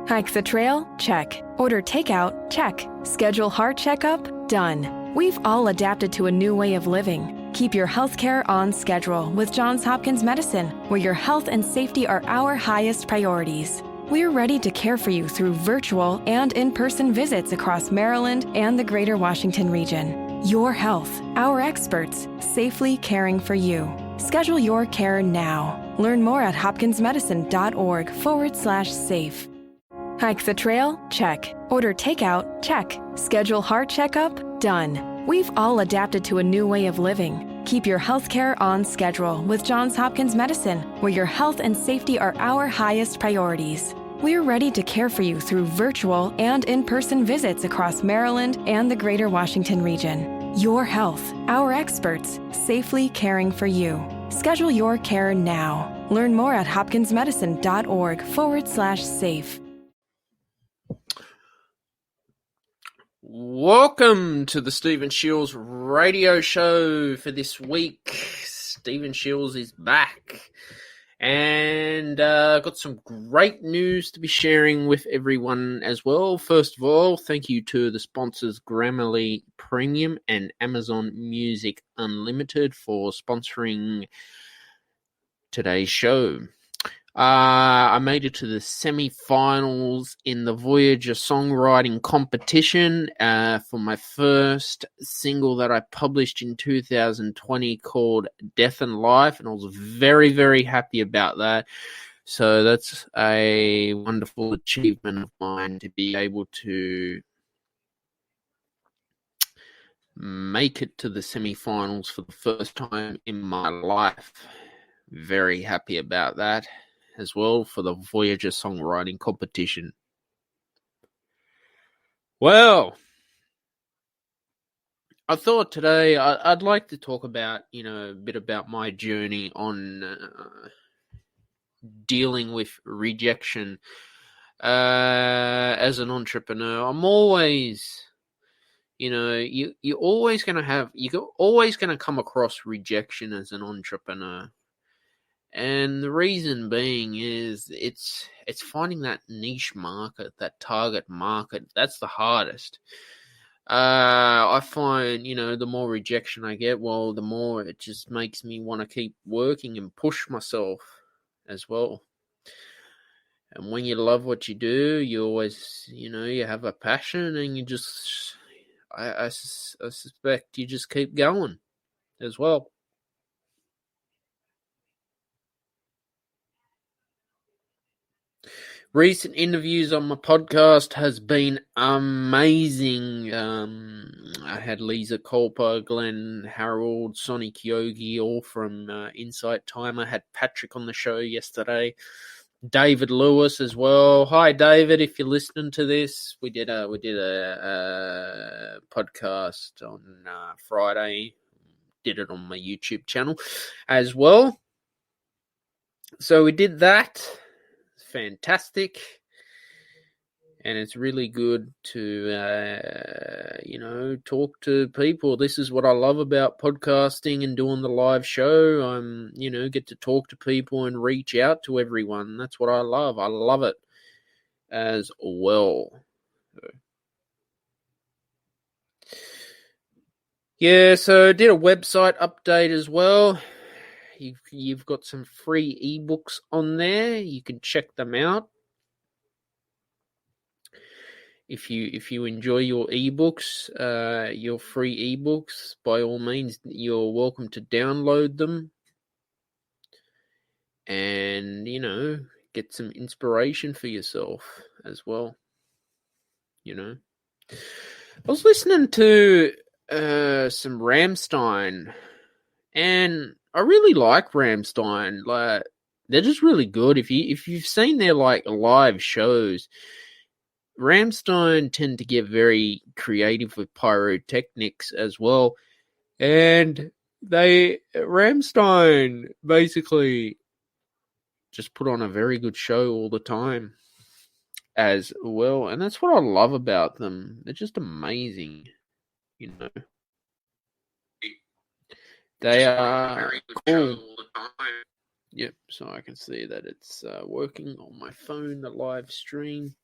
Hike the trail? Check. Order takeout? Check. Schedule heart checkup? Done. We've all adapted to a new way of living. Keep your healthcare on schedule with Johns Hopkins Medicine, where your health and safety are our highest priorities. We're ready to care for you through virtual and in-person visits across Maryland and the greater Washington region. Your health, our experts, safely caring for you. Schedule your care now. Learn more at hopkinsmedicine.org/safe. Hike the trail? Check. Order takeout? Check. Schedule heart checkup? Done. We've all adapted to a new way of living. Keep your healthcare on schedule with Johns Hopkins Medicine, where your health and safety are our highest priorities. We're ready to care for you through virtual and in-person visits across Maryland and the greater Washington region. Your health, our experts, safely caring for you. Schedule your care now. Learn more at hopkinsmedicine.org/safe. Welcome to the Stephen Shiels radio show for this week. Stephen Shiels is back and got some great news to be sharing with everyone as well. First of all, thank you to the sponsors Grammarly Premium and Amazon Music Unlimited for sponsoring today's show. I made it to the semi-finals in the Voyager songwriting competition for my first single that I published in 2020 called Death and Life, and I was very, very happy about that. So that's a wonderful achievement of mine to be able to make it to the semi-finals for the first time in my life. Very happy about that as well for the Voyager songwriting competition. Well, I thought today I'd like to talk about, a bit about my journey on dealing with rejection as an entrepreneur. I'm always, you're always going to come across rejection as an entrepreneur. And the reason being is it's finding that niche market, that target market. That's the hardest. I find, the more rejection I get, well, the more it just makes me want to keep working and push myself as well. And when you love what you do, you always, you have a passion and you just, I suspect you just keep going as well. Recent interviews on my podcast has been amazing. I had Lisa Culper, Glenn Harold, Sonic Yogi, all from Insight Time. I had Patrick on the show yesterday. David Lewis as well. Hi, David, if you're listening to this. We did a podcast on Friday. Did it on my YouTube channel as well. So we did that. Fantastic, and it's really good to talk to people. This is what I love about podcasting and doing the live show. Get to talk to people and reach out to everyone. That's what I love. I love it as well. So I did a website update as well. You've got some free ebooks on there. You can check them out. If you enjoy your ebooks, your free ebooks, by all means, you're welcome to download them and, get some inspiration for yourself as well. I was listening to some Rammstein, and I really like Rammstein. Like, they're just really good. If you've seen their live shows, Rammstein tend to get very creative with pyrotechnics as well. And Rammstein basically just put on a very good show all the time as well. And that's what I love about them. They're just amazing, They are cool. Yep, so I can see that it's working on my phone, the live stream.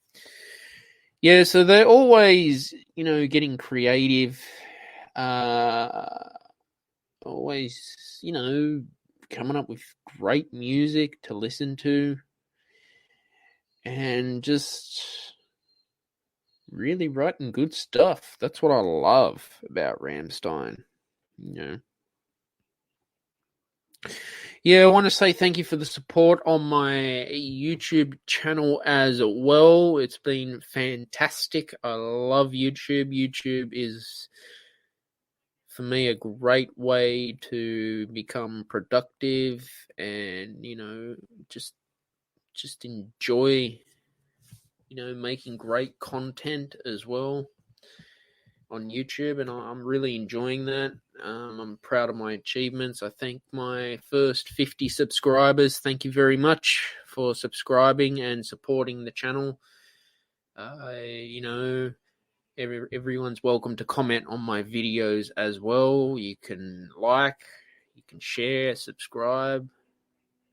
Yeah, so they're always, getting creative, always, coming up with great music to listen to, and just really writing good stuff. That's what I love about Ramstein, you know. Yeah, I want to say thank you for the support on my YouTube channel as well. It's been fantastic. I love YouTube. YouTube is, for me, a great way to become productive and, just enjoy, making great content as well on YouTube, and I'm really enjoying that. I'm proud of my achievements. I thank my first 50 subscribers. Thank you very much for subscribing and supporting the channel. Everyone's welcome to comment on my videos as well. You can like, you can share, subscribe,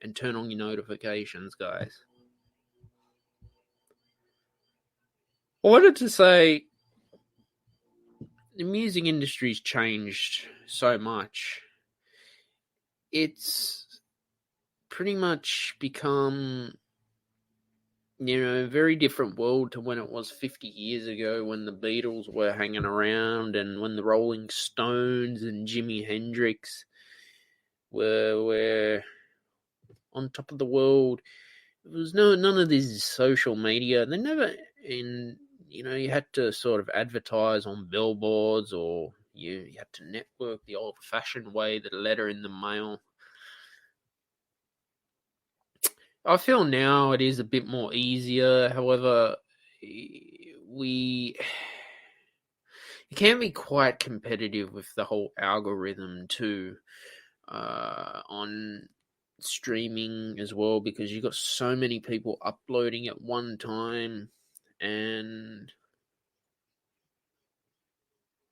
and turn on your notifications, guys. I wanted to say the music industry's changed so much. It's pretty much become, a very different world to when it was 50 years ago, when the Beatles were hanging around and when the Rolling Stones and Jimi Hendrix were on top of the world. There was none of this social media. They never, you had to sort of advertise on billboards, or you had to network the old-fashioned way, the letter in the mail. I feel now it is a bit more easier. However, it can be quite competitive with the whole algorithm too, on streaming as well, because you've got so many people uploading at one time, and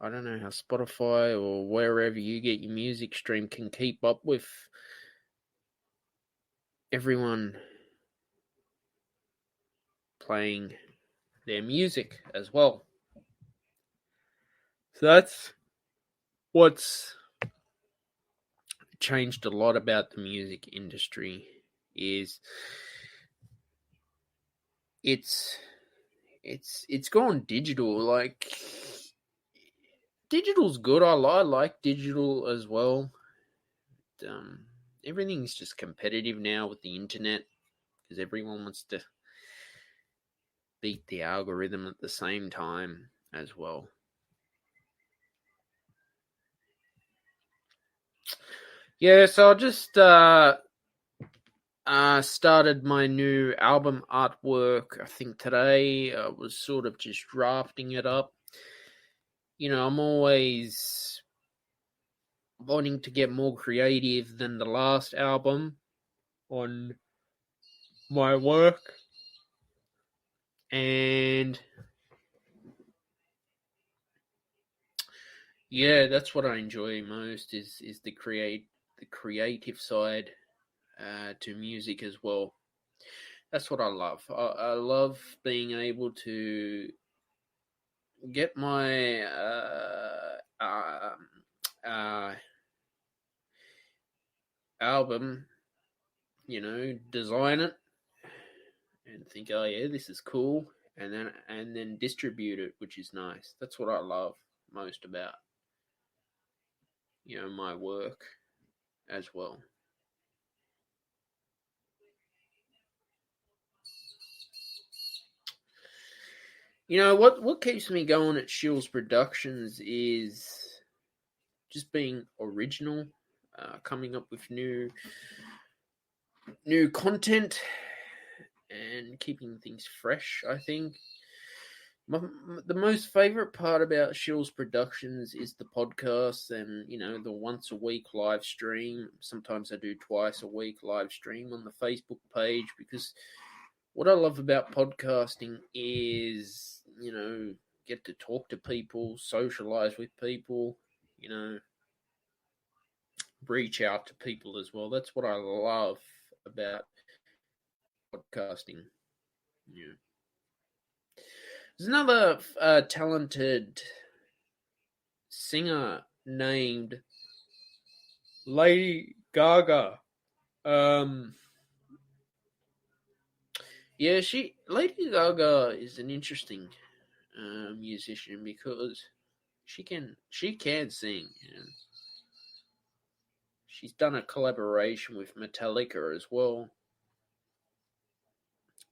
I don't know how Spotify or wherever you get your music stream can keep up with everyone playing their music as well. So that's what's changed a lot about the music industry, is it's gone digital. Like, digital's good. I like digital as well. Everything's just competitive now with the internet, because everyone wants to beat the algorithm at the same time as well. Yeah, so I just started my new album artwork, I think today. I was sort of just drafting it up. I'm always wanting to get more creative than the last album on my work. And yeah, that's what I enjoy most, is the creative side to music as well. That's what I love. I love being able to get my album, design it and think, oh yeah, this is cool, and then distribute it, which is nice. That's what I love most about, my work as well. What keeps me going at Shiels Productions is just being original, coming up with new content, and keeping things fresh. I think the most favorite part about Shiels Productions is the podcast, and the once a week live stream. Sometimes I do twice a week live stream on the Facebook page, because what I love about podcasting is, get to talk to people, socialize with people, reach out to people as well. That's what I love about podcasting. Yeah. There's another talented singer named Lady Gaga. Yeah, Lady Gaga is an interesting musician because she can sing, and she's done a collaboration with Metallica as well,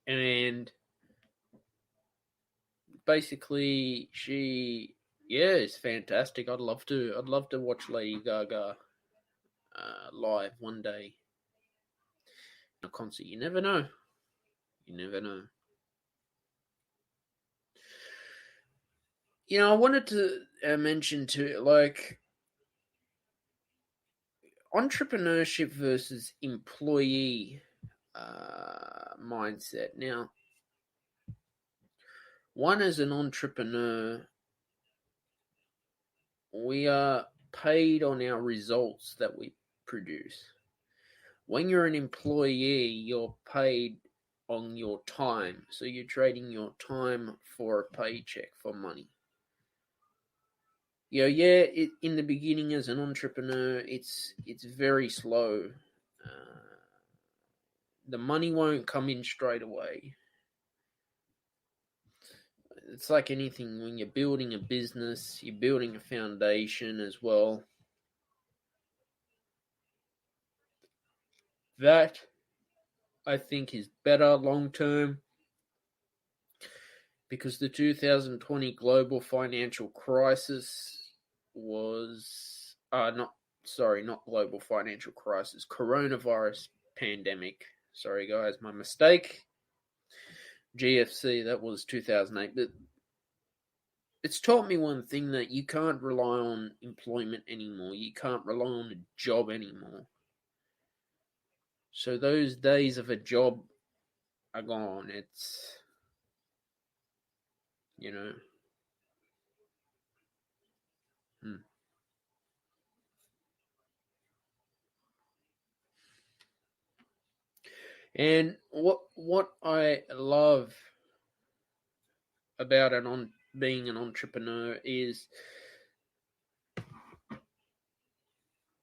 and basically is fantastic. I'd love to watch Lady Gaga live one day in a concert. You never know. You never know. I wanted to mention too, like, entrepreneurship versus employee mindset. Now, one, as an entrepreneur, we are paid on our results that we produce. When you're an employee, you're paid on your time. So you're trading your time for a paycheck, for money. In the beginning as an entrepreneur, it's very slow. The money won't come in straight away. It's like anything, when you're building a business, you're building a foundation as well. That, I think, is better long term, because the 2020 global financial crisis was not global financial crisis, coronavirus pandemic. Sorry guys, my mistake. GFC, that was 2008. But it's taught me one thing, that you can't rely on employment anymore. You can't rely on a job anymore. So those days of a job are gone. It's, Hmm. And what I love about being an entrepreneur is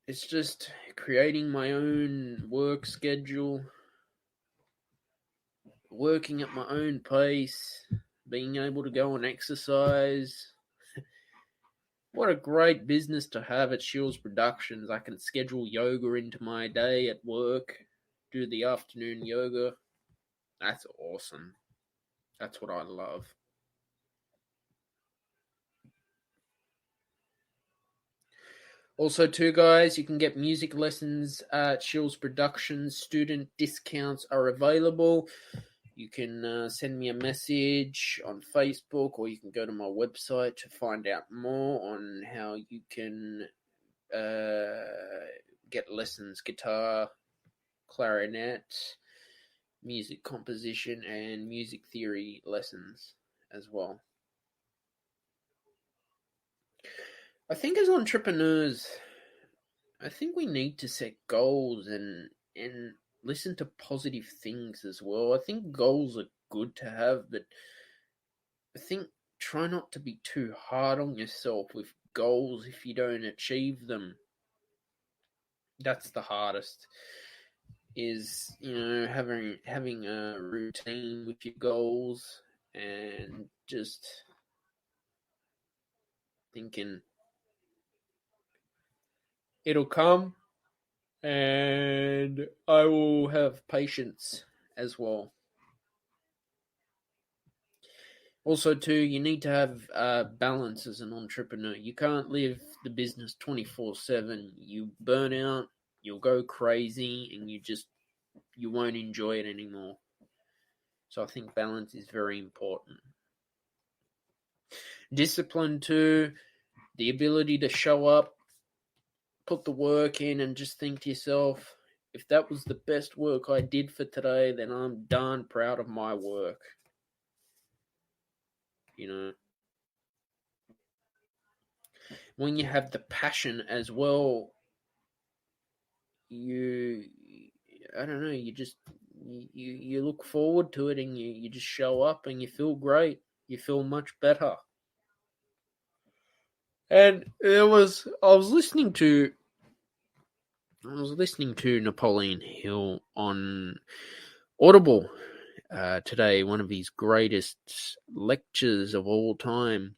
it's just creating my own work schedule, working at my own pace, being able to go and exercise. What a great business to have at Shiels Productions. I can schedule yoga into my day at work, do the afternoon yoga. That's awesome. That's what I love. Also, too, guys, you can get music lessons at Shiels Productions. Student discounts are available. You can send me a message on Facebook, or you can go to my website to find out more on how you can get lessons: guitar, clarinet, music composition, and music theory lessons as well. I think as entrepreneurs, I think we need to set goals and listen to positive things as well. I think goals are good to have, but I think try not to be too hard on yourself with goals if you don't achieve them. That's the hardest. Is having a routine with your goals and just thinking it'll come, and I will have patience as well. Also, too, you need to have balance as an entrepreneur. You can't live the business 24/7. You burn out, you'll go crazy, and you won't enjoy it anymore. So I think balance is very important. Discipline, too, the ability to show up, put the work in, and just think to yourself, if that was the best work I did for today, then I'm darn proud of my work. When you have the passion as well, I don't know, you look forward to it, and you just show up and you feel great. you feel much better. And I was listening to Napoleon Hill on Audible today, one of his greatest lectures of all time.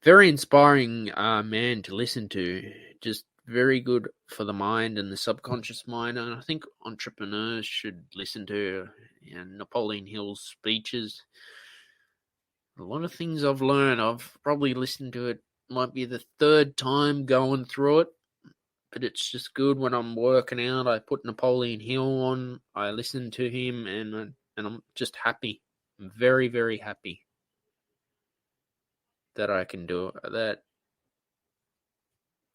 Very inspiring man to listen to. Just very good for the mind and the subconscious mind. And I think entrepreneurs should listen to Napoleon Hill's speeches. A lot of things I've learned. I've probably listened to it, might be the third time going through it. But it's just good when I'm working out. I put Napoleon Hill on. I listen to him, and I'm just happy. I'm very, very happy that I can do it. That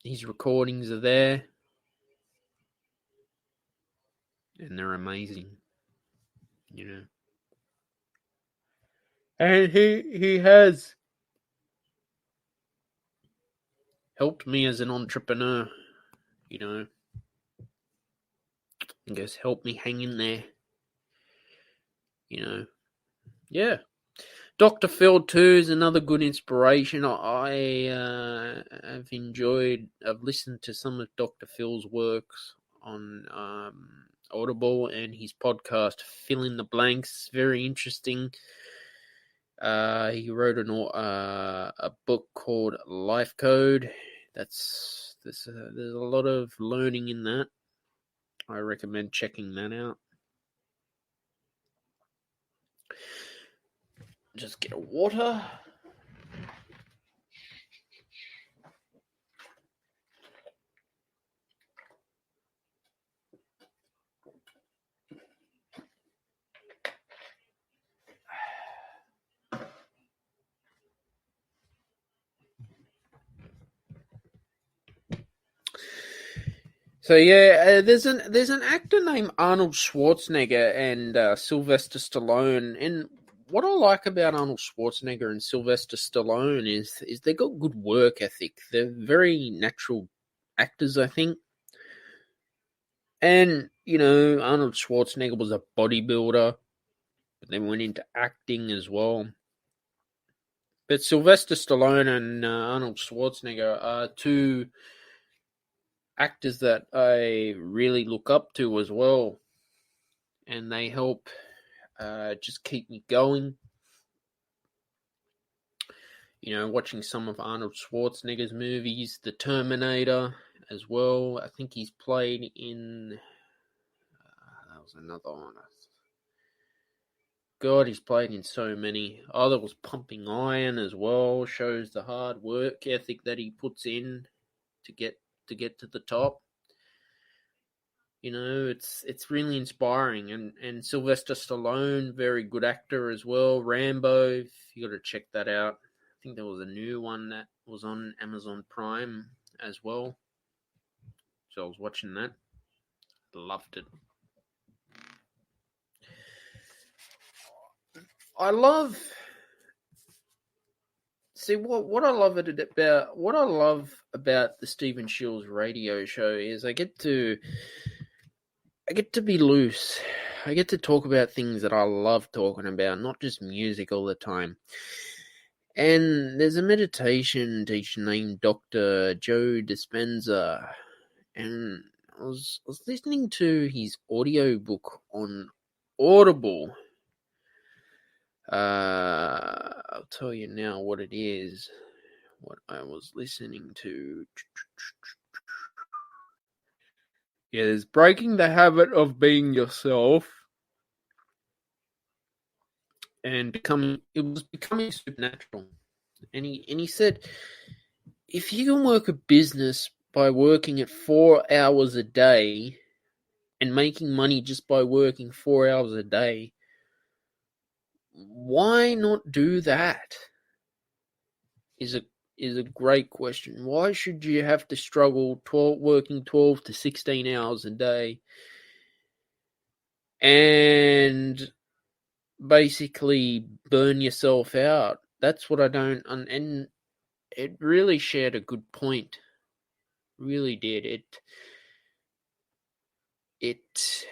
his recordings are there, and they're amazing. And he has helped me as an entrepreneur. I guess helped me hang in there. Yeah. Dr. Phil too is another good inspiration. I've listened to some of Dr. Phil's works on Audible, and his podcast Fill in the Blanks, very interesting. He wrote a book called Life Code. There's a lot of learning in that. I recommend checking that out. Just get a water. So yeah, there's an actor named Arnold Schwarzenegger and Sylvester Stallone, and what I like about Arnold Schwarzenegger and Sylvester Stallone is they got good work ethic. They're very natural actors, I think. And Arnold Schwarzenegger was a bodybuilder, but then went into acting as well. But Sylvester Stallone and Arnold Schwarzenegger are two actors that I really look up to as well, and they help just keep me going. Watching some of Arnold Schwarzenegger's movies, The Terminator as well. I think he's played in that was another one. God, he's played in so many. Oh, there was Pumping Iron as well. Shows the hard work ethic that he puts in to get to the top. It's really inspiring. And Sylvester Stallone, very good actor as well. Rambo, you got to check that out. I think there was a new one that was on Amazon Prime as well. So I was watching that. Loved it. I love. See what I love about the Stephen Shiels radio show is I get to be loose. I get to talk about things that I love talking about, not just music all the time. And there's a meditation teacher named Dr. Joe Dispenza, and I was listening to his audiobook on Audible. I'll tell you now what it is, what I was listening to. Yeah, there's Breaking the Habit of Being Yourself, and becoming supernatural. And he said, if you can work a business by working at 4 hours a day and making money just by working 4 hours a day, why not do that? Is a great question. Why should you have to struggle working 12 to 16 hours a day and basically burn yourself out? That's what I don't. And it really shared a good point. Really did. It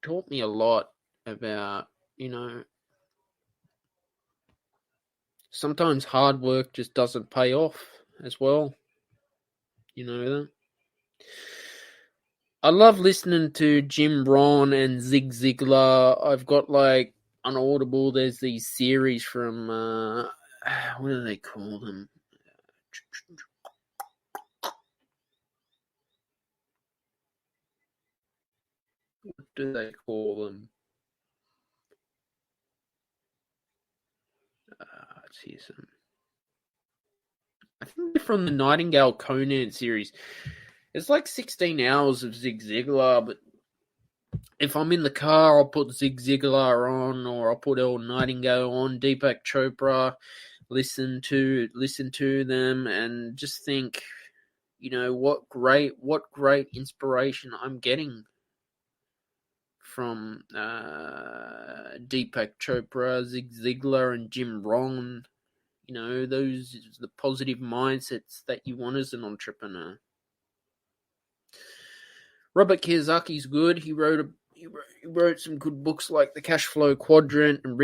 taught me a lot about, sometimes hard work just doesn't pay off as well. You know that? I love listening to Jim Rohn and Zig Ziglar. I've got like on Audible, there's these series from, what do they call them? What do they call them? Let's see some. I think they're from the Nightingale Conan series. It's like 16 hours of Zig Ziglar, but if I'm in the car, I'll put Zig Ziglar on, or I'll put El Nightingale on, Deepak Chopra, listen to them, and just think, what great inspiration I'm getting from Deepak Chopra, Zig Ziglar, and Jim Rohn. Those are the positive mindsets that you want as an entrepreneur. Robert Kiyosaki's good. He wrote some good books like The Cash Flow Quadrant and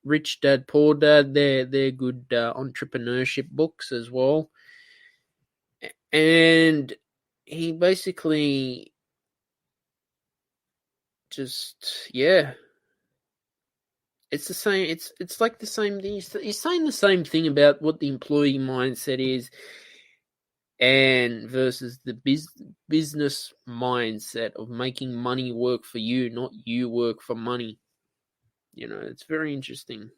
Rich Dad Poor Dad. They're good entrepreneurship books as well. And he basically just, it's the same. It's like the same thing. He's saying the same thing about what the employee mindset is, and versus the business mindset of making money work for you, not you work for money. It's very interesting.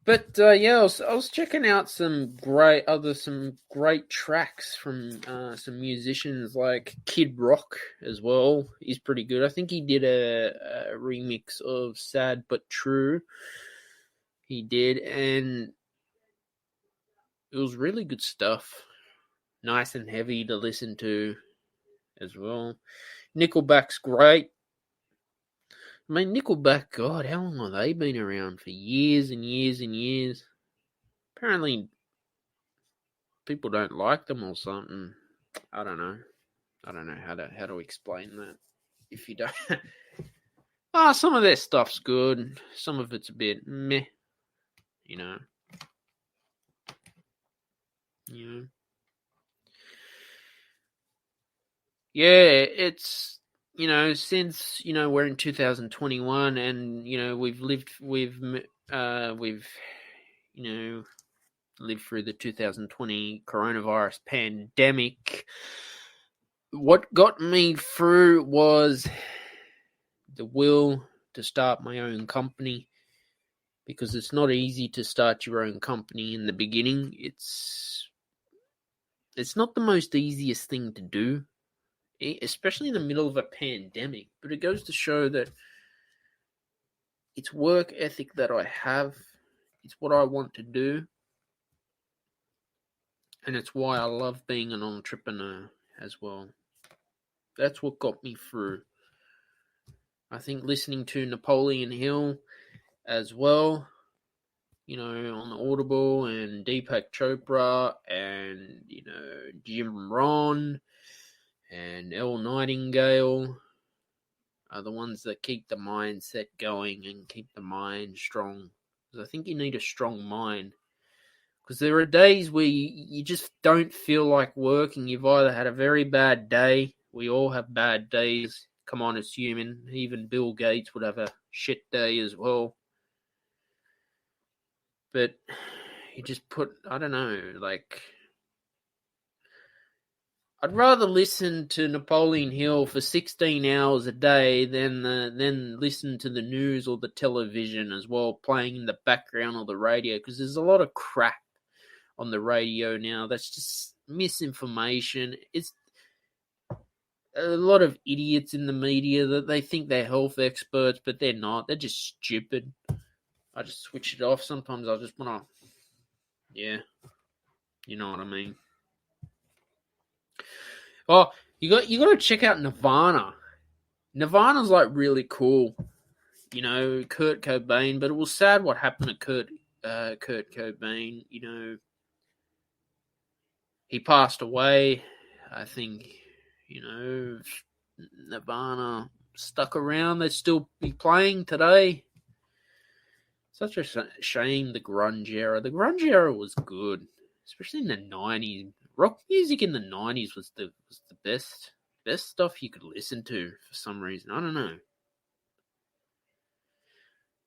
But I was checking out some great tracks from some musicians like Kid Rock as well. He's pretty good. I think he did a remix of Sad But True. He did, and it was really good stuff. Nice and heavy to listen to as well. Nickelback's great. I mean, Nickelback, God, how long have they been around? For years and years and years. Apparently, people don't like them or something. I don't know how to explain that. If you don't, some of their stuff's good. Some of it's a bit meh. Yeah, it's since we're in 2021 and we've lived through the 2020 coronavirus pandemic. What got me through was the will to start my own company, because it's not easy to start your own company in the beginning. It's not the most easiest thing to do, especially in the middle of a pandemic, but it goes to show that it's work ethic that I have. It's what I want to do. And it's why I love being an entrepreneur as well. That's what got me through. I think listening to Napoleon Hill as well, on Audible, and Deepak Chopra, and, Jim Rohn and El Nightingale are the ones that keep the mindset going and keep the mind strong. Because I think you need a strong mind. Because there are days where you just don't feel like working. You've either had a very bad day. We all have bad days. Come on, it's human. Even Bill Gates would have a shit day as well. But you just I don't know, like, I'd rather listen to Napoleon Hill for 16 hours a day than listen to the news or the television as well, playing in the background or the radio, because there's a lot of crap on the radio now that's just misinformation. It's a lot of idiots in the media that they think they're health experts, but they're not. They're just stupid. I just switch it off. Sometimes I just want to, you know what I mean. Oh, you got to check out Nirvana. Nirvana's like really cool. Kurt Cobain, but it was sad what happened to Kurt Cobain. He passed away, I think, Nirvana stuck around, they'd still be playing today. Such a shame, the grunge era. The grunge era was good, especially in the 90s. Rock music in the 90s was the best stuff you could listen to for some reason. I don't know.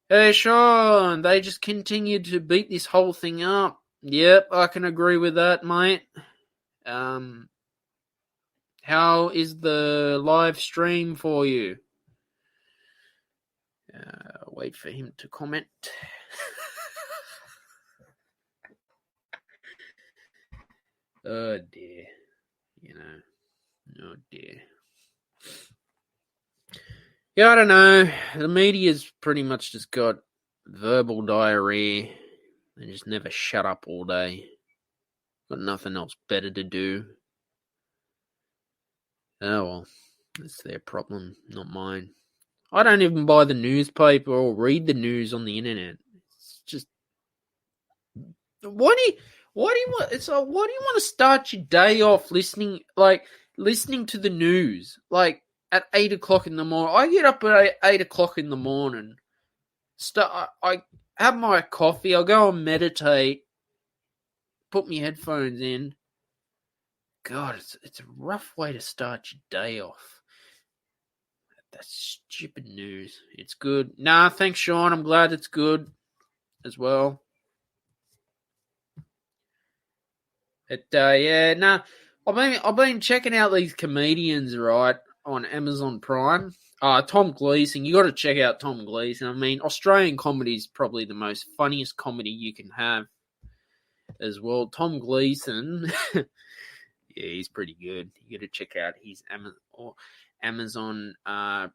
Hey, Sean, they just continued to beat this whole thing up. Yep, I can agree with that, mate. How is the live stream for you? Wait for him to comment. Oh dear. Oh dear. Yeah, I don't know. The media's pretty much just got verbal diarrhea. They just never shut up all day. Got nothing else better to do. Oh well, that's their problem, not mine. I don't even buy the newspaper or read the news on the internet. It's just, why do you want to start your day off listening to the news at 8:00 in the morning? I get up at 8:00 in the morning. I have my coffee. I'll go and meditate. Put my headphones in. God, it's a rough way to start your day off. That stupid news. It's good. Nah, thanks, Sean. I'm glad it's good as well. I've been checking out these comedians, right, on Amazon Prime. Tom Gleeson. You got to check out Tom Gleeson. I mean, Australian comedy is probably the most funniest comedy you can have as well. Tom Gleeson. Yeah, he's pretty good. You got to check out his Amazon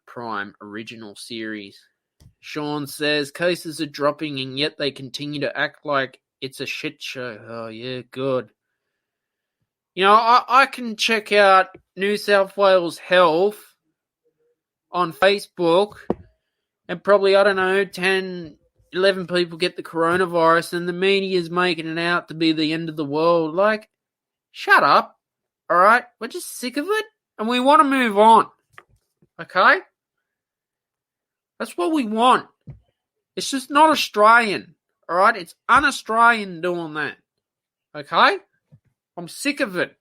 Prime original series. Sean says cases are dropping and yet they continue to act like it's a shit show. Oh, yeah, good. I can check out New South Wales Health on Facebook and probably, 10, 11 people get the coronavirus and the media's making it out to be the end of the world. Shut up. All right? We're just sick of it and we want to move on. Okay? That's what we want. It's just not Australian. All right? It's un-Australian doing that. Okay? I'm sick of it.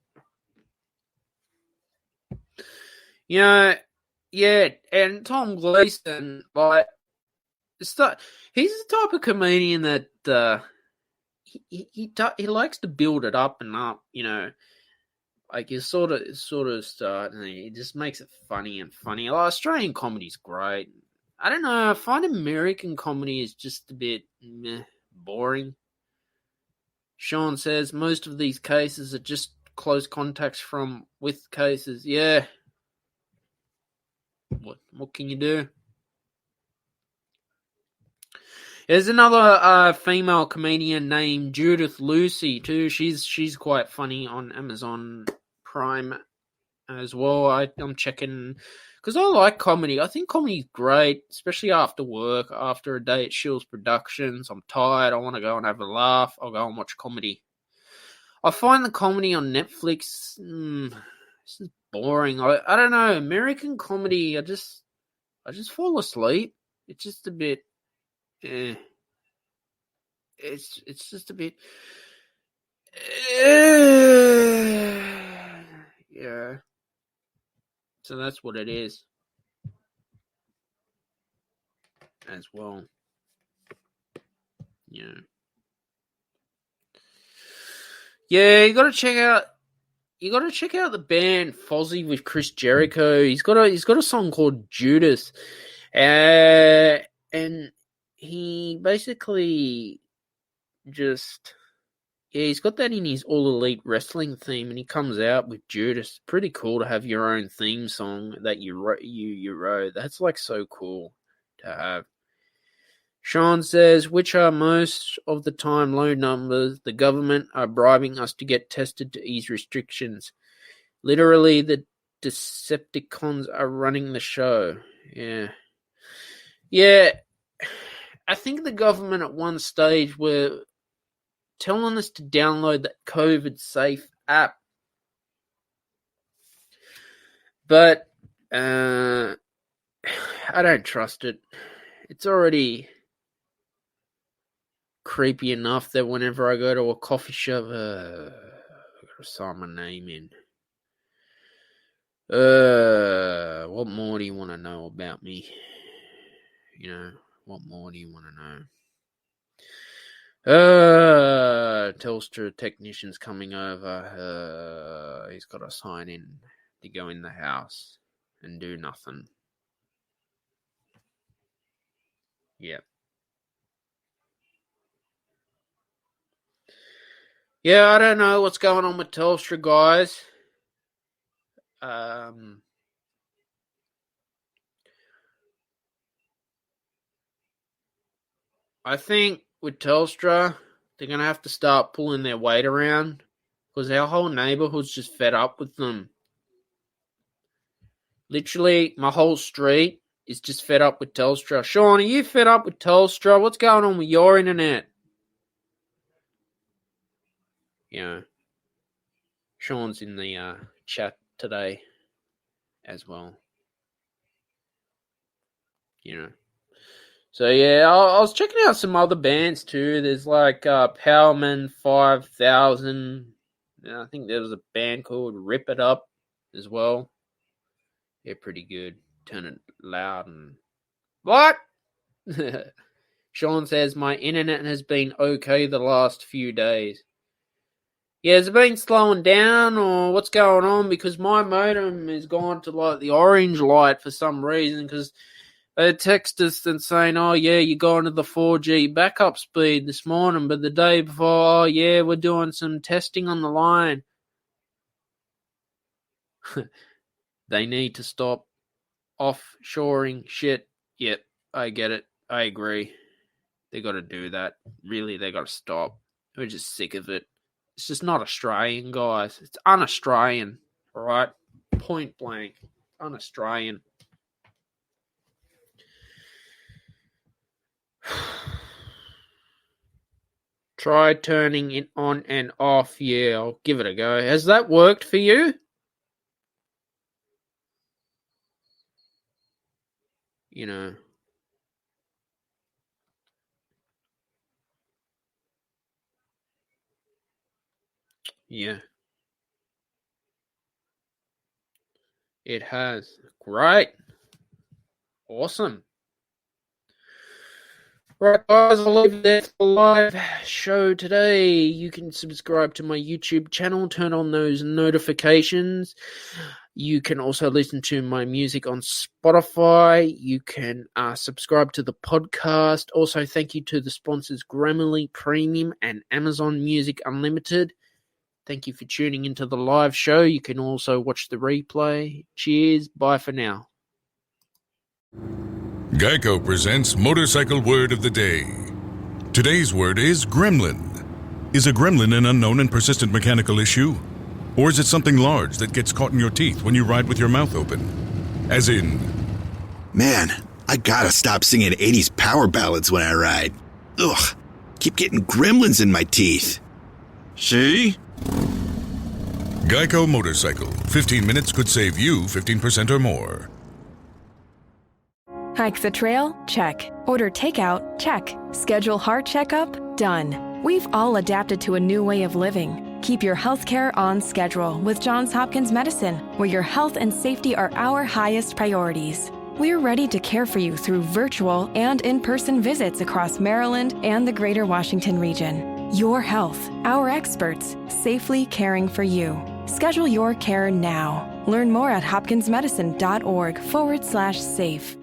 Yeah, and Tom Gleeson, he's the type of comedian that he likes to build it up and up, you sort of start and he just makes it funny and funny. Australian comedy's great. I don't know, I find American comedy is just a bit boring. Sean says most of these cases are just close contacts with cases. Yeah. What can you do? There's another female comedian named Judith Lucy too. She's quite funny on Amazon Prime as well. I'm checking because I like comedy. I think comedy's great, especially after work, after a day at Shiels Productions. I'm tired. I want to go and have a laugh. I'll go and watch comedy. I find the comedy on Netflix this is boring. I don't know. American comedy, I just fall asleep. It's just a bit. It's just a bit. Yeah. So that's what it is. As well. Yeah. Yeah, you gotta check out the band Fozzy with Chris Jericho. He's got a song called Judas. And he basically just he's got that in his All Elite Wrestling theme, and he comes out with Judas. Pretty cool to have your own theme song that you wrote. That's so cool to have. Sean says, which are most of the time low numbers. The government are bribing us to get tested to ease restrictions. Literally, the Decepticons are running the show. Yeah. Yeah. I think the government at one stage were telling us to download that COVID Safe app. But I don't trust it. It's already creepy enough that whenever I go to a coffee shop, I gotta sign my name in. What more do you want to know about me? What more do you want to know? Telstra technician's coming over. He's got to sign in to go in the house and do nothing. Yep. Yeah, I don't know what's going on with Telstra, guys. I think with Telstra, they're going to have to start pulling their weight around because our whole neighborhood's just fed up with them. Literally, my whole street is just fed up with Telstra. Sean, are you fed up with Telstra? What's going on with your internet? Sean's in the chat today as well. So yeah, I was checking out some other bands too. There's like Powerman 5000. I think there was a band called Rip It Up as well. They're pretty good. Turn it loud and... What? Sean says, my internet has been okay the last few days. Yeah, has it been slowing down or what's going on? Because my modem has gone to like the orange light for some reason because they text us and saying, oh yeah, you're going to the 4G backup speed this morning, but the day before, oh yeah, we're doing some testing on the line. They need to stop offshoring shit. Yep, I get it. I agree. They got to do that. Really, they got to stop. We're just sick of it. It's just not Australian, guys. It's un-Australian, all right? Point blank. Un-Australian. Try turning it on and off. Yeah, I'll give it a go. Has that worked for you? Yeah. It has. Great. Awesome. Right, guys, I'll leave it there for the live show today. You can subscribe to my YouTube channel, turn on those notifications. You can also listen to my music on Spotify. You can subscribe to the podcast. Also, thank you to the sponsors Grammarly Premium and Amazon Music Unlimited. Thank you for tuning into the live show. You can also watch the replay. Cheers. Bye for now. Geico presents Motorcycle Word of the Day. Today's word is gremlin. Is a gremlin an unknown and persistent mechanical issue? Or is it something large that gets caught in your teeth when you ride with your mouth open? As in... Man, I gotta stop singing 80s power ballads when I ride. Ugh, keep getting gremlins in my teeth. See? Geico Motorcycle. 15 minutes could save you 15% or more. Hike the trail? Check. Order takeout? Check. Schedule heart checkup? Done. We've all adapted to a new way of living. Keep your healthcare on schedule with Johns Hopkins Medicine, where your health and safety are our highest priorities. We're ready to care for you through virtual and in-person visits across Maryland and the greater Washington region. Your health, our experts, safely caring for you. Schedule your care now. Learn more at hopkinsmedicine.org/safe.